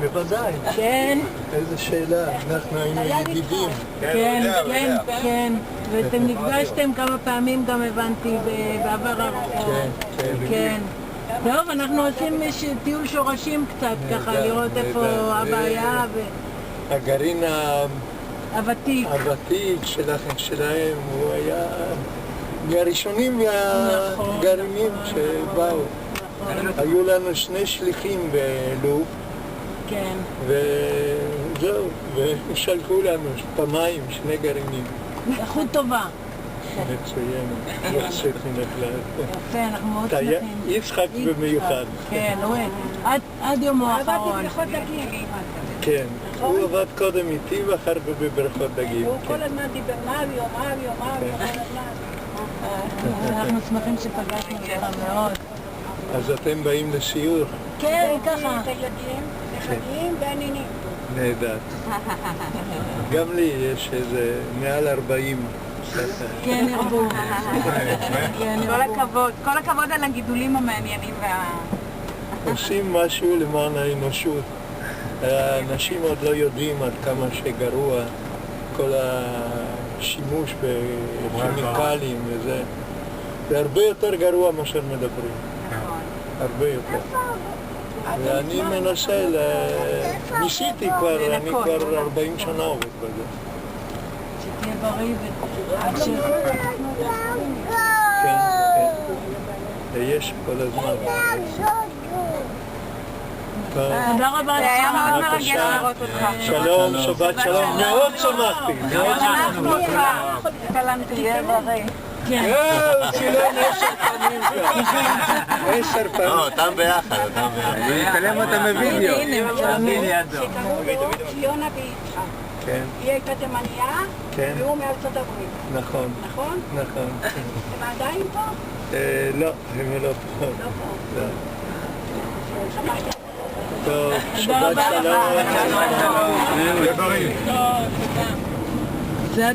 בוודאי. כן. איזה שאלה, אנחנו היינו ידידים. כן, כן, כן. ואתם נפגשתם כמה פעמים, גם הבנתי, בעבר הרחוק. כן, כן. טוב, אנחנו עושים טיול שורשים קצת, ככה, לראות איפה הבעיה. הגרעין הוותיק שלהם, הוא היה מהראשונים והגרעינים שבאו. היו לנו 2 שליחים בלוב. כן. וזהו, ושלחו לנו פעמיים 2 גרעינים. איכות טובה. מצוין, יוצאת מן הכלל. יפה, אנחנו מאוד שמחים. יצחק במיוחד. כן, עד יומו האחרון. כן, הוא עבד קודם איתי ואחר כך בבריכות דגים. הוא כל הזמן דיבר מריו, כל הזמן. אנחנו שמחים שפגשנו אותך מאוד. אז אתם באים לסיור? כן, ככה. את הילדים, נכדים והנינים. נהדר. גם לי יש איזה מעל 40. כן, ירבו. כל הכבוד על הגידולים המעניינים עושים משהו למען האנושות. האנשים עוד לא יודעים עד כמה שגרוע כל השימוש בכימיקלים וזה. זה הרבה יותר גרוע מאשר מדברים. הרבה יותר. ואני מנסה, ניסיתי כבר, אני כבר 40 שנה עובד בזה. שתהיה בריא ותמשיך. כן, כן. ויש כל הזמן. תודה רבה לך. זה היה מאוד מרגש לראות אותך. שלום, שבת שלום. מאוד שמחתי. אנחנו אותך. תהיה בריא. כן. צילם 10 פעמים. 10 פעמים. לא, אותם ביחד, אותם ביחד. ונצלם אותם בווידאו. ציונה ויצחק. כן. היא הייתה תימניה, והוא מארצות הברית. נכון. נכון? נכון. הם עדיין פה? לא, הם לא פה. לא פה. טוב, שבת שלום. שלום. בריא. זה